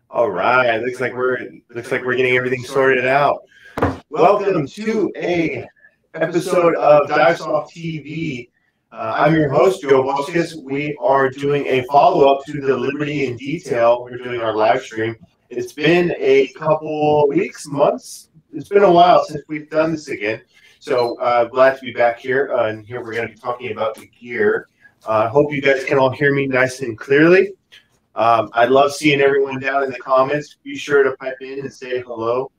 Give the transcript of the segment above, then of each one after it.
All right, looks like we're getting everything sorted out. Welcome to a episode of Divesoft TV. I'm your host, Joe Bosquez. We are doing a follow-up to the Liberty in Detail. We're doing our live stream. It's been a couple weeks, months. It's been a while since we've done this again. So glad to be back here. And here we're going to be talking about the gear. I hope you guys can all hear me nice and clearly. I love seeing everyone down in the comments. Be sure to pipe in and say hello.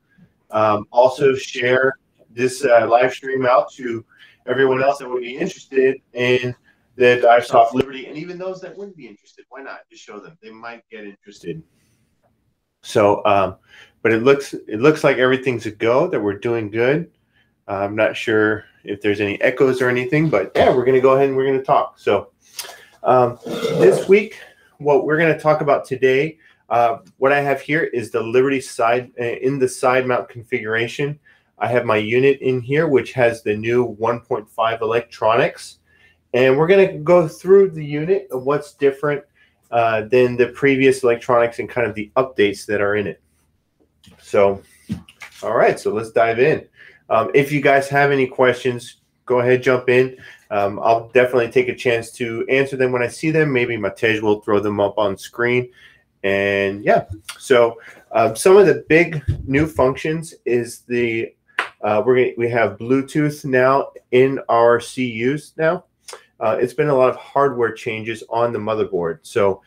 Also share this live stream out to everyone else that would be interested in the Divesoft Liberty, and even those that wouldn't be interested. Why not? Just show them. They might get interested. So, but it looks like everything's a go, that we're doing good. I'm not sure if there's any echoes or anything, but yeah, we're going to go ahead and we're going to talk. So this week, what we're going to talk about today, what I have here is the Liberty side in the side mount configuration. I have my unit in here, which has the new 1.5 electronics, and we're going to go through the unit of what's different than the previous electronics and kind of the updates that are in it. So, all right, so let's dive in. If you guys have any questions, go ahead, jump in. I'll definitely take a chance to answer them when I see them. Maybe Matej will throw them up on screen. And yeah, so some of the big new functions is the we have Bluetooth now in our CUs now. It's been a lot of hardware changes on the motherboard. So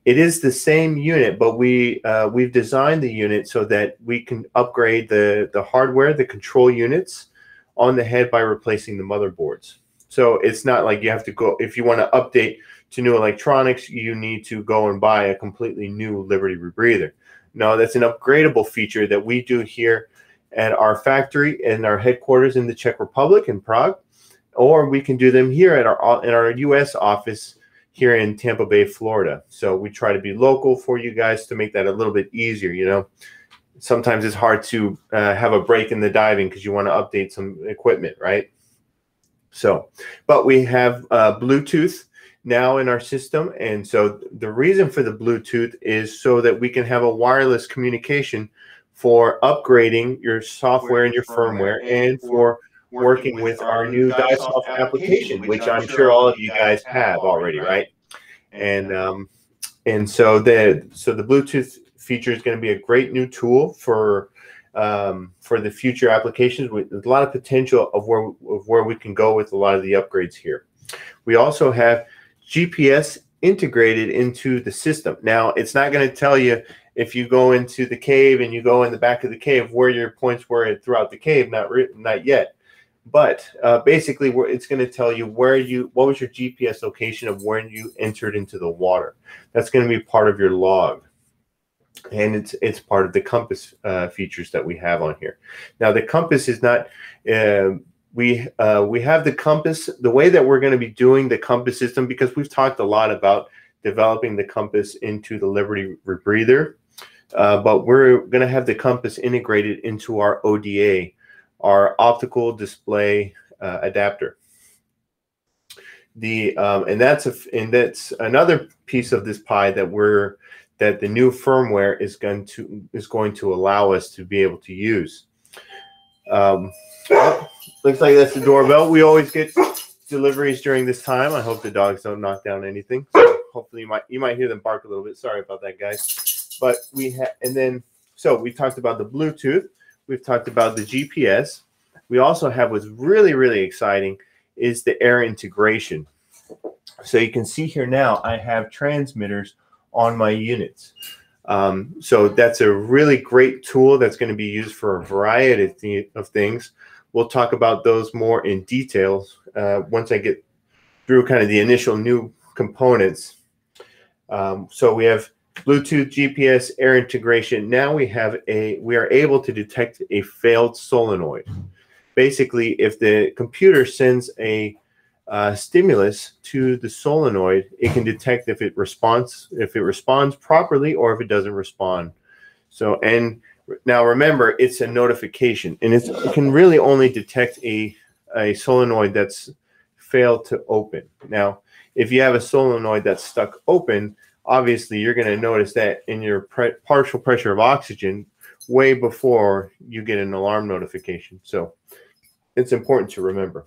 it is the same unit, but we've designed the unit so that we can upgrade the hardware, the control units on the head by replacing the motherboards. So it's not like you have to go, if you want to update to new electronics, you need to go and buy a completely new Liberty rebreather. No, that's an upgradable feature that we do here at our factory in our headquarters in the Czech Republic in Prague, or we can do them here at our US office here in Tampa Bay, Florida. So we try to be local for you guys to make that a little bit easier. You know, sometimes it's hard to have a break in the diving because you want to update some equipment, right? So, but we have Bluetooth now in our system. And so the reason for the Bluetooth is so that we can have a wireless communication for upgrading your software and your firmware, and for working with our new Divesoft application, which I'm sure all of you guys have already, right? And so the Bluetooth feature is going to be a great new tool for the future applications, with a lot of potential of where we can go with a lot of the upgrades here. We also have GPS integrated into the system. Now, it's not going to tell you if you go into the cave and you go in the back of the cave where your points were throughout the cave, not yet. But basically, it's going to tell you what was your GPS location of when you entered into the water. That's going to be part of your log. And it's part of the compass features that we have on here. Now, the compass is not. We have the compass. The way that we're going to be doing the compass system, because we've talked a lot about developing the compass into the Liberty rebreather, but we're going to have the compass integrated into our ODA, our optical display adapter. And that's another piece of this pie that the new firmware is going to allow us to be able to use. Looks like that's the doorbell. We always get deliveries during this time. I hope the dogs don't knock down anything. So hopefully you might hear them bark a little bit. Sorry about that, guys. But so we talked about the Bluetooth. We've talked about the GPS. We also have, what's really, really exciting is the air integration. So you can see here now I have transmitters on my units. So that's a really great tool that's going to be used for a variety of things. We'll talk about those more in details once I get through kind of the initial new components. So we have Bluetooth, GPS, air integration. Now we are able to detect a failed solenoid. Basically, if the computer sends a stimulus to the solenoid, it can detect if it responds properly or if it doesn't respond. So, and now remember, it's a notification, and it can really only detect a solenoid that's failed to open. Now, if you have a solenoid that's stuck open, obviously you're going to notice that in your partial pressure of oxygen way before you get an alarm notification. So it's important to remember.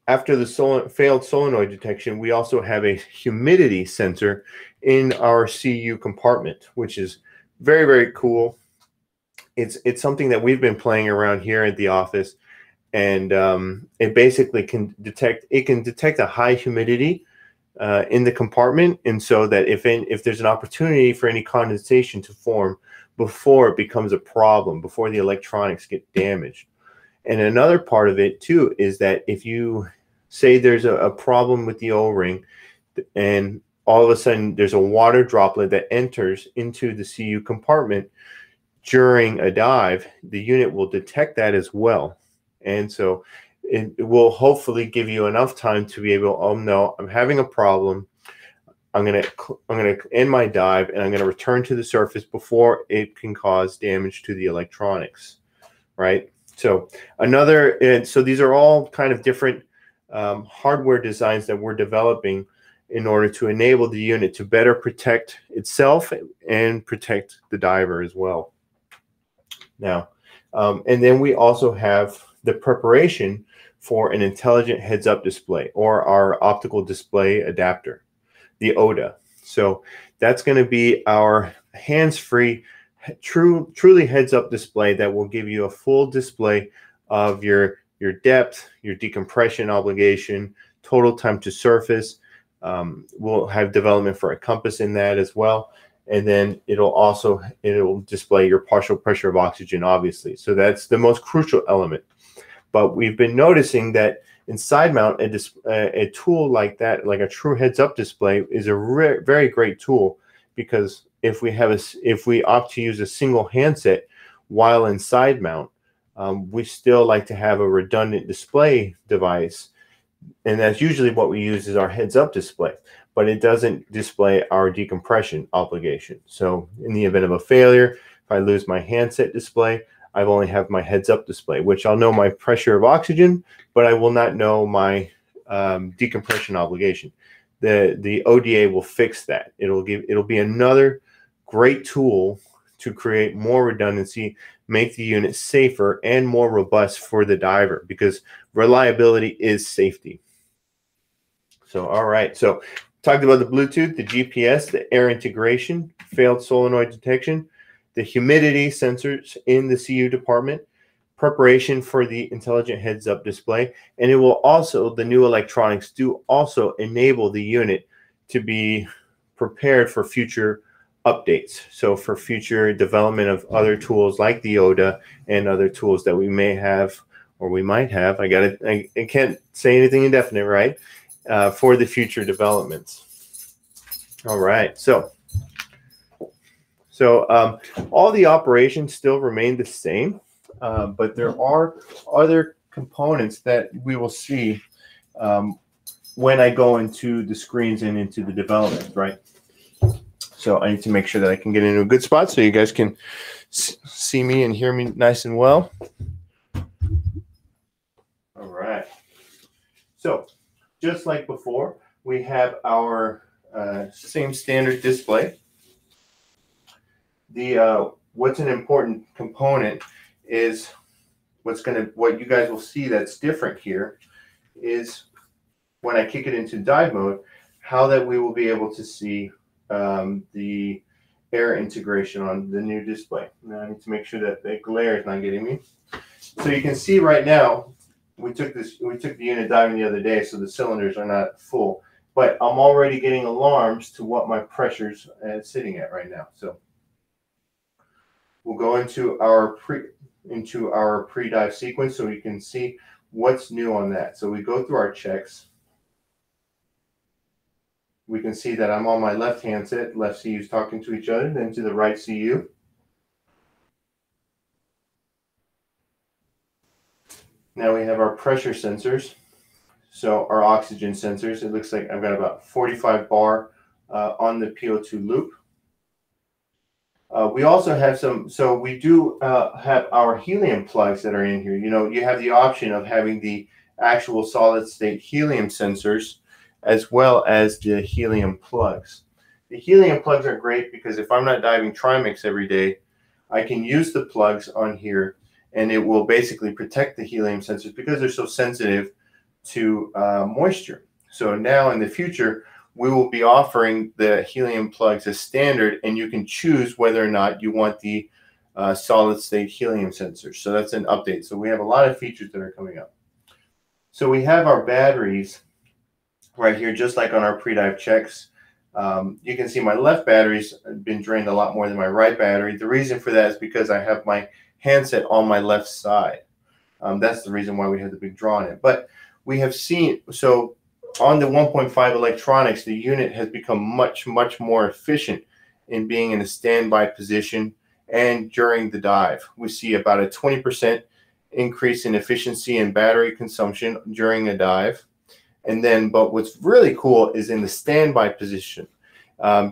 After the failed solenoid detection, we also have a humidity sensor in our CU compartment, which is very, very cool. It's something that we've been playing around here at the office, and it basically can detect a high humidity in the compartment, and so that if there's an opportunity for any condensation to form before it becomes a problem, before the electronics get damaged. And another part of it too is that if you say there's a problem with the O-ring, and all of a sudden there's a water droplet that enters into the CU compartment during a dive, the unit will detect that as well. And so it will hopefully give you enough time to be able, oh no, I'm having a problem. I'm gonna end my dive, and I'm gonna return to the surface before it can cause damage to the electronics, right? So so these are all kind of different hardware designs that we're developing in order to enable the unit to better protect itself and protect the diver as well. Now, and then we also have the preparation for an intelligent heads-up display, or our optical display adapter, the ODA. So that's going to be our hands-free, truly heads-up display that will give you a full display of your depth, your decompression obligation, total time to surface. We'll have development for a compass in that as well. And then it'll display your partial pressure of oxygen, obviously. So that's the most crucial element. But we've been noticing that in side mount, a tool like that, like a true heads-up display, is a very great tool, because if we opt to use a single handset while in side mount, we still like to have a redundant display device, and that's usually what we use is our heads-up display. But it doesn't display our decompression obligation. So in the event of a failure, if I lose my handset display, I only have my heads-up display, which I'll know my pressure of oxygen, but I will not know my decompression obligation. The ODA will fix that. It'll be another great tool to create more redundancy, make the unit safer and more robust for the diver, because reliability is safety. So, all right. So talked about the Bluetooth, the GPS, the air integration, failed solenoid detection, the humidity sensors in the CU department, preparation for the intelligent heads-up display, and it will also, the new electronics do also enable the unit to be prepared for future updates. So for future development of other tools like the ODA and other tools that we may have or we might have. I can't say anything indefinite, right? For the future developments. All right. So all the operations still remain the same, but there are other components that we will see when I go into the screens and into the development, right? So I need to make sure that I can get into a good spot so you guys can see me and hear me nice and well. All right. So just like before, we have our same standard display. What's an important component is what you guys will see that's different here is when I kick it into dive mode, how that we will be able to see the air integration on the new display. Now I need to make sure that the glare is not getting me. So you can see right now, we took the unit diving the other day, so the cylinders are not full, but I'm already getting alarms to what my pressure's sitting at right now. So we'll go into our pre-dive sequence so we can see what's new on that. So we go through our checks. We can see that I'm on my left handset, left CU's talking to each other, then to the right CU. Now we have our pressure sensors. So our oxygen sensors, it looks like I've got about 45 bar on the PO2 loop. We also have we do have our helium plugs that are in here. You know, you have the option of having the actual solid state helium sensors as well as the helium plugs. The helium plugs are great because if I'm not diving trimix every day, I can use the plugs on here and it will basically protect the helium sensors because they're so sensitive to moisture. So now in the future, we will be offering the helium plugs as standard, and you can choose whether or not you want the solid state helium sensors. So that's an update. So we have a lot of features that are coming up. So we have our batteries right here, just like on our pre-dive checks. You can see my left battery's been drained a lot more than my right battery. The reason for that is because I have my handset on my left side. That's the reason why we have the big draw on it. But we have seen, so on the 1.5 electronics, the unit has become much, much more efficient in being in a standby position and during the dive. We see about a 20% increase in efficiency and battery consumption during a dive. And then, but what's really cool is in the standby position.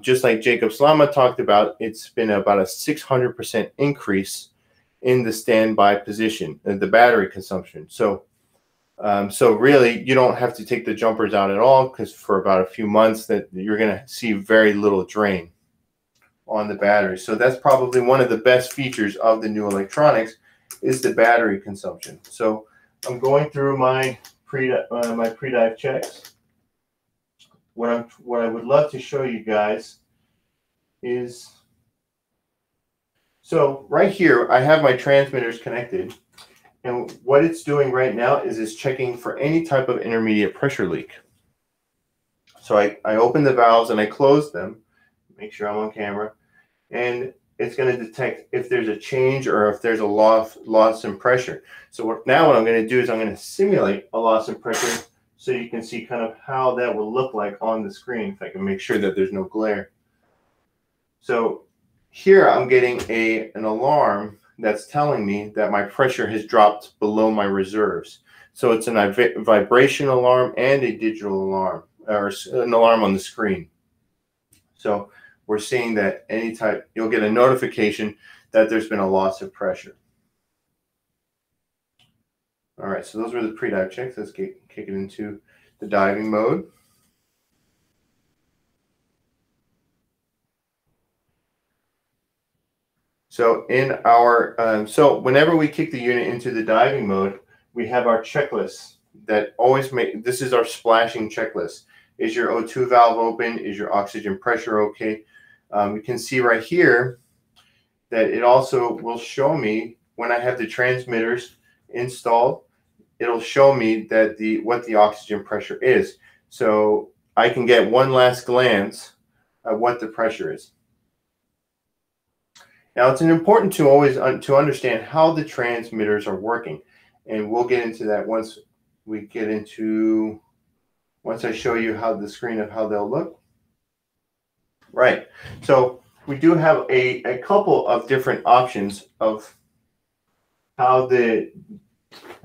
Just like Jacob Slama talked about, it's been about a 600% increase in the standby position, the battery consumption. So really, you don't have to take the jumpers out at all, because for about a few months that you're going to see very little drain on the battery. So that's probably one of the best features of the new electronics is the battery consumption. So I'm going through my pre-dive checks. What I would love to show you guys is, so right here I have my transmitters connected, and what it's doing right now is it's checking for any type of intermediate pressure leak. So I open the valves and I close them, make sure I'm on camera, and it's going to detect if there's a change or if there's a loss in pressure. So now what I'm going to do is I'm going to simulate a loss in pressure so you can see kind of how that will look like on the screen, if I can make sure that there's no glare. So here I'm getting an alarm that's telling me that my pressure has dropped below my reserves. So it's a vibration alarm and a digital alarm, or an alarm on the screen. So we're seeing that anytime you'll get a notification that there's been a loss of pressure. All right, so those were the pre-dive checks. Let's kick it into the diving mode. So in our so whenever we kick the unit into the diving mode, we have our checklist that always make. This is our splashing checklist. Is your O2 valve open? Is your oxygen pressure okay? You can see right here that it also will show me when I have the transmitters installed. It'll show me that what the oxygen pressure is, so I can get one last glance at what the pressure is. Now, it's important to always to understand how the transmitters are working, and we'll get into that once I show you how the screen of how they'll look. Right. So we do have a couple of different options of how the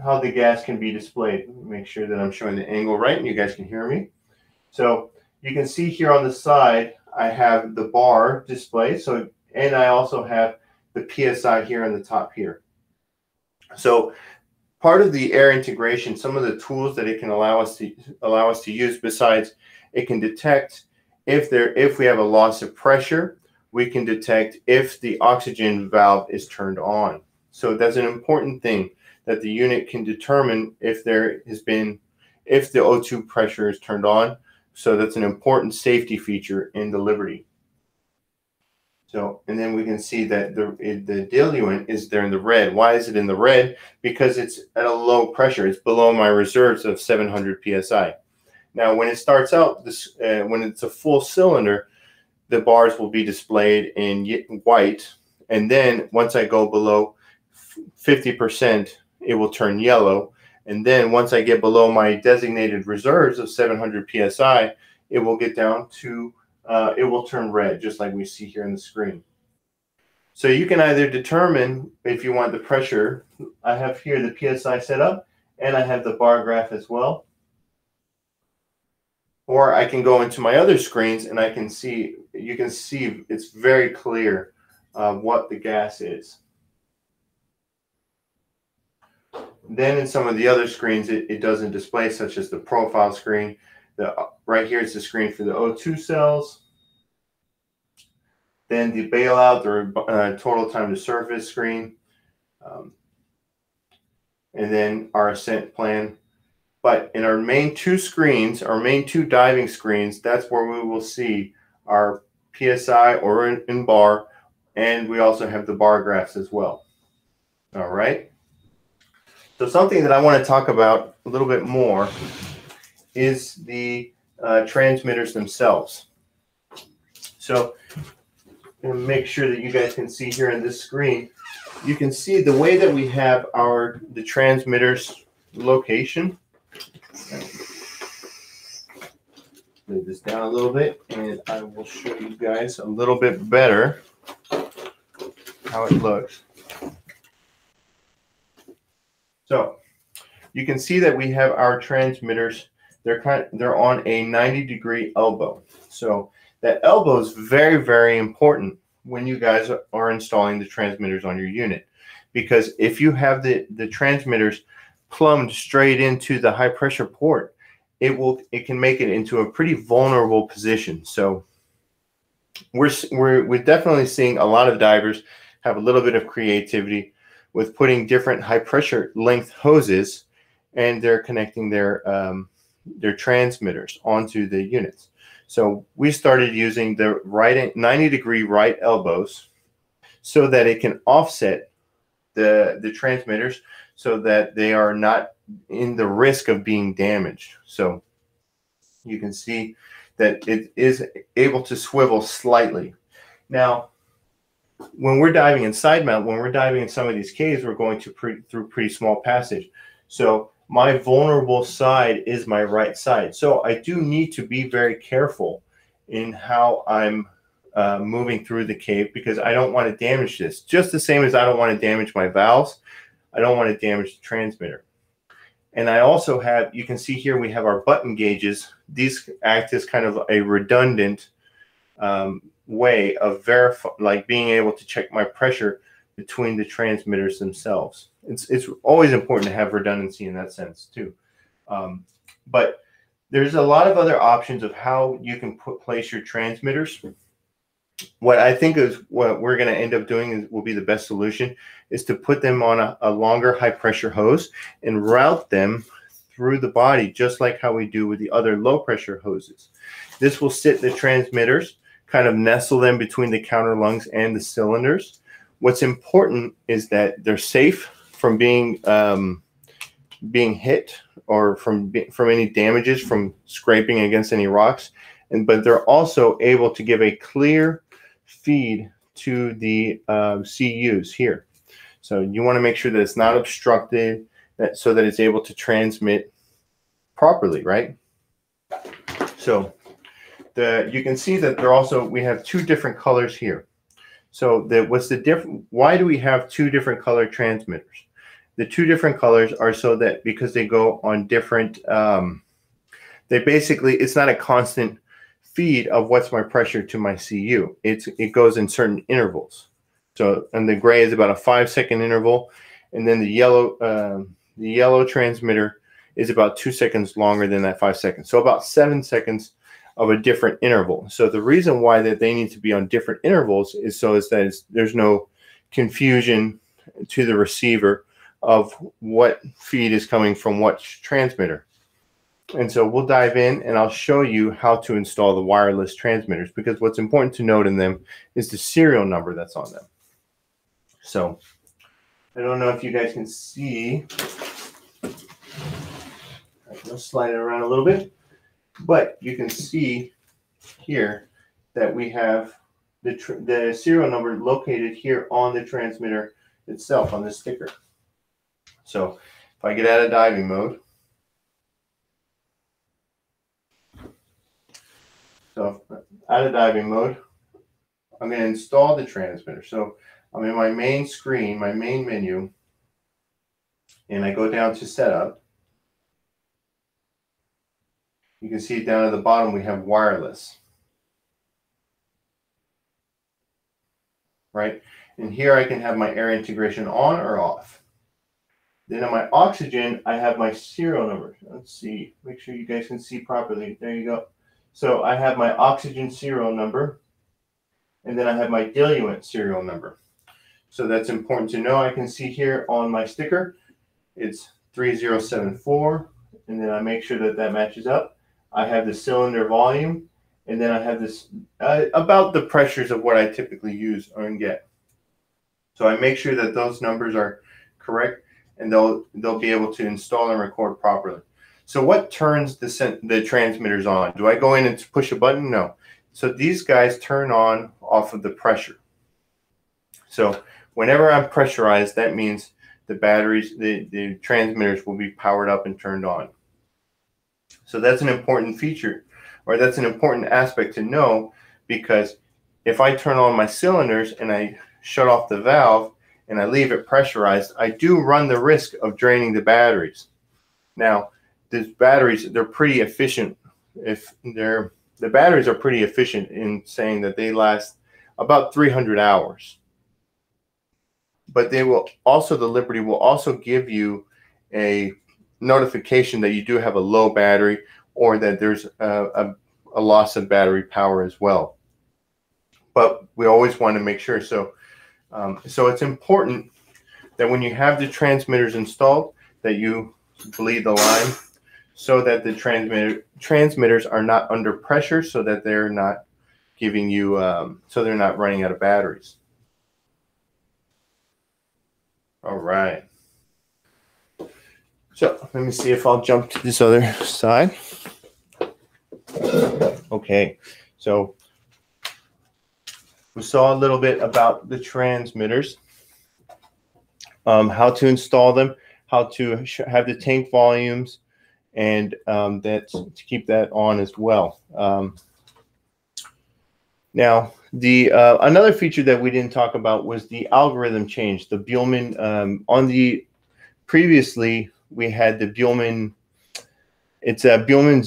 gas can be displayed. Make sure that I'm showing the angle right and you guys can hear me. So you can see here on the side, I have the bar display. So, and I also have the PSI here on the top here. So part of the air integration, some of the tools that it can allow us to use, besides it can detect if we have a loss of pressure, we can detect if the oxygen valve is turned on. So that's an important thing, that the unit can determine if the O2 pressure is turned on. So that's an important safety feature in the Liberty. So, and then we can see that the diluent is there in the red. Why is it in the red? Because it's at a low pressure. It's below my reserves of 700 psi. Now, when it starts out, when it's a full cylinder, the bars will be displayed in white. And then once I go below 50%, it will turn yellow. And then once I get below my designated reserves of 700 psi, it will get down to, it will turn red, just like we see here on the screen. So you can either determine if you want the pressure. I have here the PSI set up, and I have the bar graph as well. Or I can go into my other screens and I can see, you can see it's very clear what the gas is. Then in some of the other screens, it doesn't display, such as the profile screen. right here is the screen for the O2 cells. Then the bailout or total time to surface screen. And then our ascent plan. But in our main two screens, our main two diving screens, that's where we will see our PSI or in bar, and we also have the bar graphs as well. All right. So something that I want to talk about a little bit more is the transmitters themselves. So I'm going to make sure that you guys can see here on this screen. You can see the way that we have the transmitters location. Move this down a little bit, and I will show you guys a little bit better how it looks. So you can see that we have our transmitters. They're on a 90-degree elbow. So that elbow is very, very important when you guys are installing the transmitters on your unit, because if you have the transmitters plumbed straight into the high pressure port, it can make it into a pretty vulnerable position. So we're definitely seeing a lot of divers have a little bit of creativity with putting different high pressure length hoses, and they're connecting their transmitters onto the units. So we started using the 90-degree right elbows so that it can offset the transmitters so that they are not in the risk of being damaged. So you can see that it is able to swivel slightly. Now, when we're diving in side mount, when we're diving in some of these caves, we're going through pretty small passage. So my vulnerable side is my right side. So I do need to be very careful in how I'm moving through the cave, because I don't want to damage this. Just the same as I don't want to damage my valves, I don't want to damage the transmitter. And I also have, you can see here, we have our button gauges. These act as kind of a redundant way of being able to check my pressure between the transmitters themselves. It's always important to have redundancy in that sense too. But there's a lot of other options of how you can place your transmitters. What I think is what we're going to end up doing will be the best solution is to put them on a longer high pressure hose and route them through the body, just like how we do with the other low pressure hoses. This will sit the transmitters, kind of nestle them between the counter lungs and the cylinders. What's important is that they're safe from being hit or from any damages from scraping against any rocks, but they're also able to give a clear feed to the CUs here. So you want to make sure that it's not obstructed, so that it's able to transmit properly, right? So you can see that we have two different colors here. So what's the difference? Why do we have two different color transmitters? The two different colors are so that because they go on different, it's not a constant feed of what's my pressure to my CU. It goes in certain intervals. So, and the gray is about a 5-second interval, and then the yellow transmitter is about 2 seconds longer than that 5 seconds. So about 7 seconds of a different interval. So the reason why that they need to be on different intervals is that there's no confusion to the receiver of what feed is coming from what transmitter. And so we'll dive in and I'll show you how to install the wireless transmitters, because what's important to note in them is the serial number that's on them. So I don't know if you guys can see. I'll slide it around a little bit, but you can see here that we have the serial number located here on the transmitter itself, on the sticker. So if I get out of diving mode, I'm going to install the transmitter. So I'm in my main screen, my main menu, and I go down to setup. You can see down at the bottom we have wireless, right? And here I can have my air integration on or off. Then on my oxygen, I have my serial number. Let's see, make sure you guys can see properly. There you go. So I have my oxygen serial number, and then I have my diluent serial number. So that's important to know. I can see here on my sticker, it's 3074, and then I make sure that that matches up. I have the cylinder volume, and then I have this about the pressures of what I typically use and get. So I make sure that those numbers are correct, and they'll be able to install and record properly. So what turns the transmitters on? Do I go in and push a button? No. So these guys turn on off of the pressure. So whenever I'm pressurized, that means the batteries, the transmitters will be powered up and turned on. So that's an important feature, or that's an important aspect to know, because if I turn on my cylinders and I shut off the valve and I leave it pressurized, I do run the risk of draining the batteries. Now, these batteries, they're pretty efficient. The batteries are pretty efficient in saying that they last about 300 hours. But they will also, the Liberty will also give you a notification that you do have a low battery, or that there's a loss of battery power as well. But we always want to make sure. So it's important that when you have the transmitters installed, that you bleed the line so that the transmitters are not under pressure, so that they're not giving you, so they're not running out of batteries. All right. So let me see if I'll jump to this other side. Okay, so we saw a little bit about the transmitters, how to install them, how to have the tank volumes, and that's to keep that on as well. Now, the another feature that we didn't talk about was the algorithm change. The Buhlmann on the previously we had the Buhlmann. It's a Buhlmann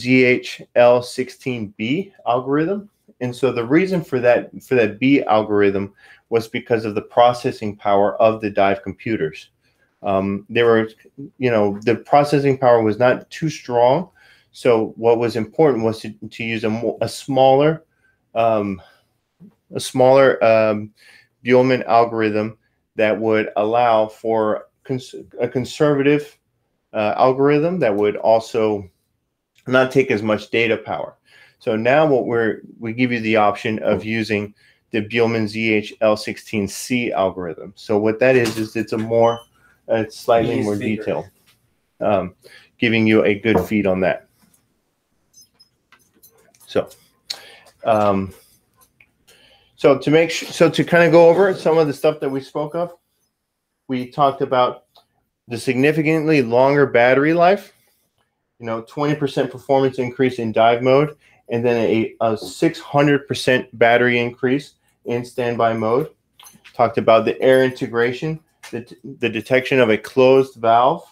ZHL16B algorithm, and so the reason for that B algorithm was because of the processing power of the Dive computers. They were, the processing power was not too strong, so what was important was to use a smaller Buhlmann algorithm that would allow for a conservative algorithm that would also not take as much data power. So now we give you the option of using the Buhlmann ZHL16C algorithm. So what that is it's it's slightly more detailed, giving you a good feed on that. So to kind of go over some of the stuff that we spoke of, we talked about the significantly longer battery life, 20% performance increase in dive mode, and then a 600% battery increase in standby mode. Talked about the air integration, the detection of a closed valve,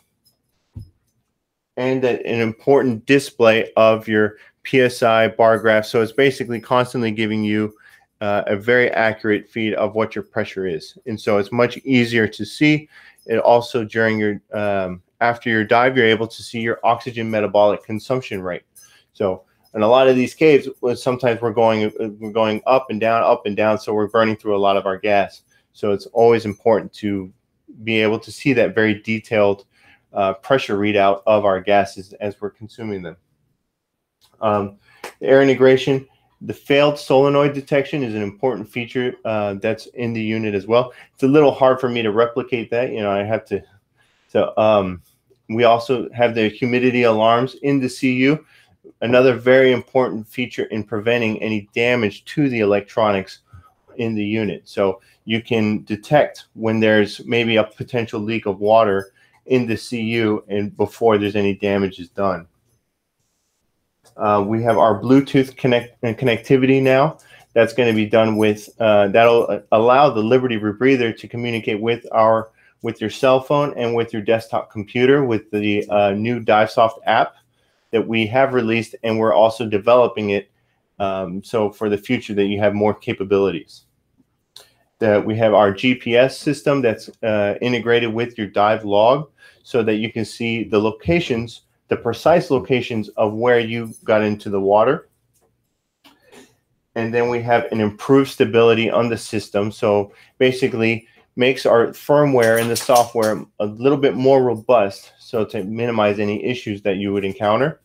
and an important display of your PSI bar graph. So it's basically constantly giving you a very accurate feed of what your pressure is. And so it's much easier to see. And also during your, after your dive, you're able to see your oxygen metabolic consumption rate. So in a lot of these caves, sometimes we're going up and down, so we're burning through a lot of our gas. So it's always important to be able to see that very detailed pressure readout of our gases as we're consuming them. The air integration, the failed solenoid detection is an important feature that's in the unit as well. It's a little hard for me to replicate that. I have to. So we also have the humidity alarms in the CU. Another very important feature in preventing any damage to the electronics in the unit. So you can detect when there's maybe a potential leak of water in the CU and before there's any damage is done. We have our Bluetooth connectivity now. That's going to be done with, that'll allow the Liberty rebreather to communicate with your cell phone and with your desktop computer with the new Divesoft app that we have released, and we're also developing it so for the future that you have more capabilities. We have our GPS system that's integrated with your dive log so that you can see the locations, the precise locations of where you got into the water. And then we have an improved stability on the system. So basically makes our firmware and the software a little bit more robust, so to minimize any issues that you would encounter.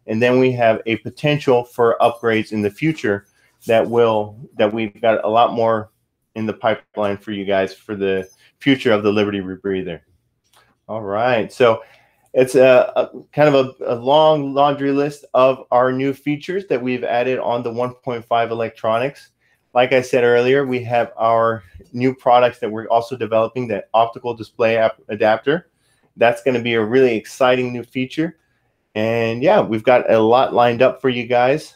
And then we have a potential for upgrades in the future that we've got a lot more in the pipeline for you guys for the future of the Liberty rebreather. All right, so it's a kind of a long laundry list of our new features that we've added on the 1.5 electronics. Like I said earlier, we have our new products that we're also developing, the optical display adapter. That's going to be a really exciting new feature. And yeah, we've got a lot lined up for you guys.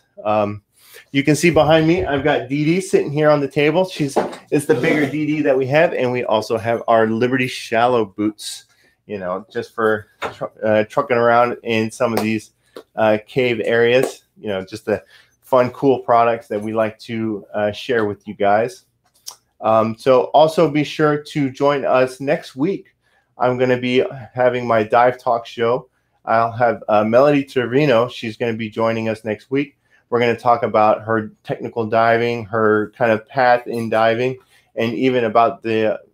You can see behind me, I've got Dee Dee sitting here on the table. It's the bigger Dee Dee that we have. And we also have our Liberty shallow boots, you know, just for trucking around in some of these cave areas, you know, just the fun, cool products that we like to share with you guys. So also be sure to join us next week. I'm going to be having my dive talk show. I'll have Melody Trevino. She's going to be joining us next week. We're going to talk about her technical diving, her kind of path in diving, and even about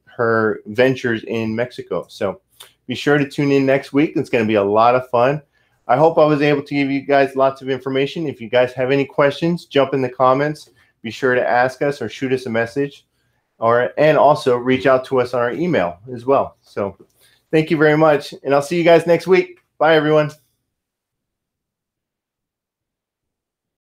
her ventures in Mexico. So be sure to tune in next week. It's going to be a lot of fun. I hope I was able to give you guys lots of information. If you guys have any questions, jump in the comments. Be sure to ask us or shoot us a message, and also reach out to us on our email as well. So thank you very much, and I'll see you guys next week. Bye, everyone.